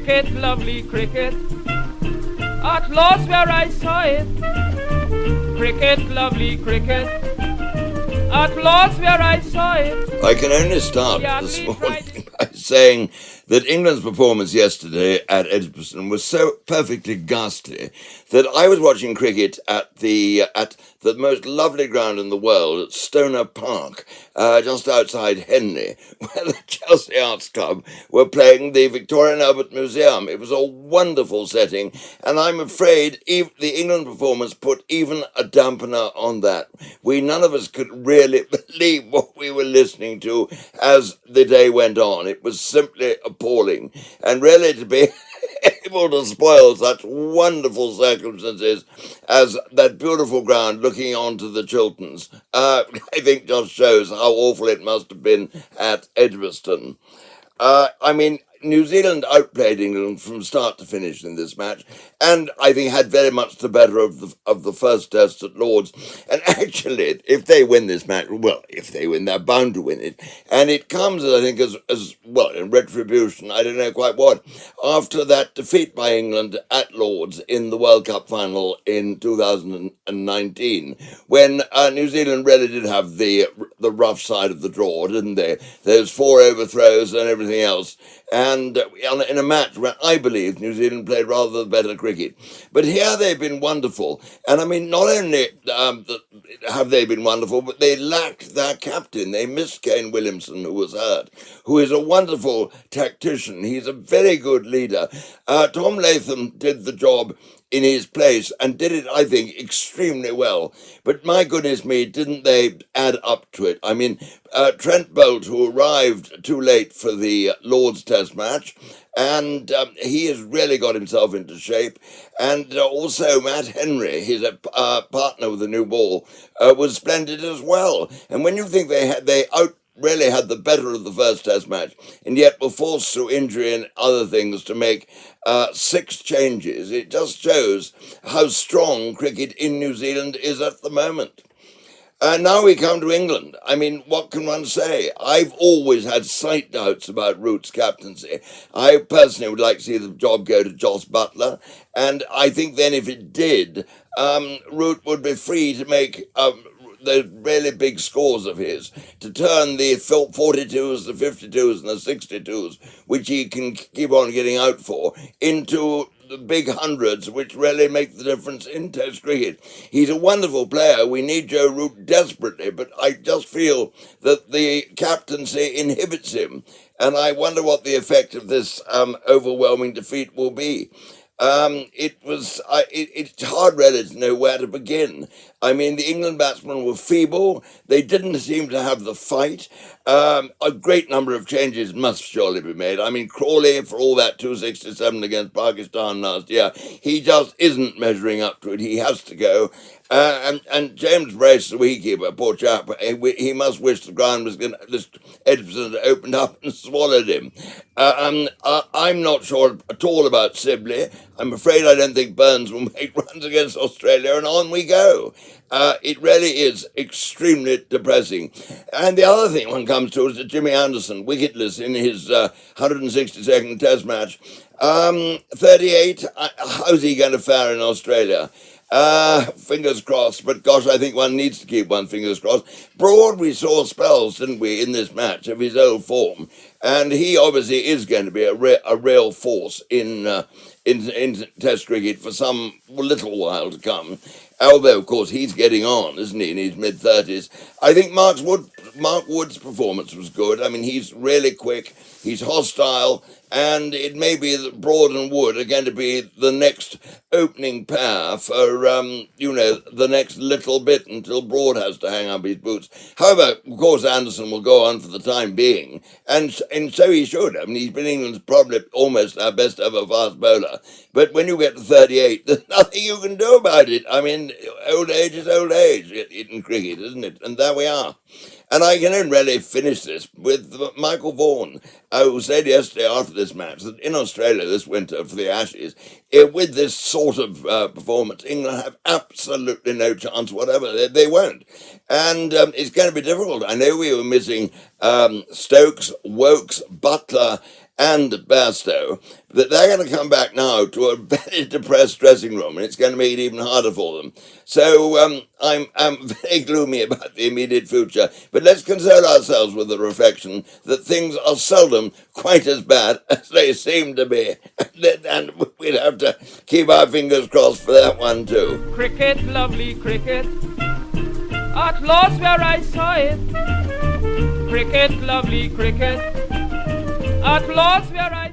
cricket, lovely cricket. At last where I saw it. Cricket, lovely cricket. At last where I saw it. I can only start this morning by saying that England's performance yesterday at Edgbaston was so perfectly ghastly that I was watching cricket at the most lovely ground in the world, at Stoner Park, just outside Henley, where the Chelsea Arts Club were playing the Victoria and Albert Museum. It was a wonderful setting, and I'm afraid the England performance put even a dampener on that. None of us could really believe what we were listening to as the day went on. It was simply appalling, and really to be able to spoil such wonderful circumstances as that beautiful ground looking onto the Chilterns, I think just shows how awful it must have been at Edgbaston. New Zealand outplayed England from start to finish in this match, and I think had very much the better of the first test at Lord's. And actually, if they win this match, well, if they win, they're bound to win it. And it comes, I think, as well, in retribution, I don't know quite what, after that defeat by England at Lord's in the World Cup final in 2019, when New Zealand really did have the rough side of the draw, didn't they? Those 4 overthrows and everything else. And in a match where I believe New Zealand played rather better cricket. But here they've been wonderful. And I mean, not only have they been wonderful, but they lacked their captain. They missed Kane Williamson, who was hurt, who is a wonderful tactician. He's a very good leader. Tom Latham did the job in his place and did it, I think, extremely well. But my goodness me, didn't they add up to it? I mean, Trent Boult, who arrived too late for the Lord's Test match, and he has really got himself into shape. And also Matt Henry, his partner with the new ball, was splendid as well. And when you think they really had the better of the first Test match, and yet were forced through injury and other things to make 6 changes, it just shows how strong cricket in New Zealand is at the moment. Now we come to England. I mean, what can one say? I've always had slight doubts about Root's captaincy. I personally would like to see the job go to Jos Buttler, and I think then if it did, Root would be free to make the really big scores of his, to turn the 42s, the 52s, and the 62s, which he can keep on getting out for, into the big hundreds, which really make the difference in Test cricket. He's a wonderful player. We need Joe Root desperately, but I just feel that the captaincy inhibits him, and I wonder what the effect of this overwhelming defeat will be. It's hard really to know where to begin. I mean, the England batsmen were feeble. They didn't seem to have the fight. A great number of changes must surely be made. I mean, Crawley, for all that 267 against Pakistan last year, he just isn't measuring up to it. He has to go. And James Brace, the wicketkeeper, poor chap, he must wish the ground was going to, this Edgbaston had opened up and swallowed him. I'm not sure at all about Sibley. I'm afraid I don't think Burns will make runs against Australia, and on we go. It really is extremely depressing. And the other thing one comes to is that Jimmy Anderson, wicketless in his 162nd Test match. 38, how's he going to fare in Australia? Fingers crossed, but gosh, I think one needs to keep one fingers crossed. Broad, we saw spells, didn't we, in this match of his old form, and he obviously is going to be a real force in Test cricket for some little while to come. Although, of course, he's getting on, isn't he, in his mid-30s. I think Mark Wood's performance was good. I mean, he's really quick, he's hostile, and it may be that Broad and Wood are going to be the next opening pair for, the next little bit until Broad has to hang up his boots. However, of course, Anderson will go on for the time being, and so he should. I mean, he's been England's probably almost our best ever fast bowler. But when you get to 38, there's nothing you can do about it. I mean, old age is old age in cricket, isn't it? And there we are. And I can only really finish this with Michael Vaughan, who said yesterday after this match that in Australia this winter for the Ashes, with this sort of performance, England have absolutely no chance whatever. They won't. And it's going to be difficult. I know we were missing Stokes, Wokes, Buttler, and Bairstow, that they're going to come back now to a very depressed dressing room, and it's going to make it even harder for them. So I'm very gloomy about the immediate future, but let's console ourselves with the reflection that things are seldom quite as bad as they seem to be, and we'll have to keep our fingers crossed for that one too. Cricket, lovely cricket, at last where I saw it. Cricket, lovely cricket, at last where I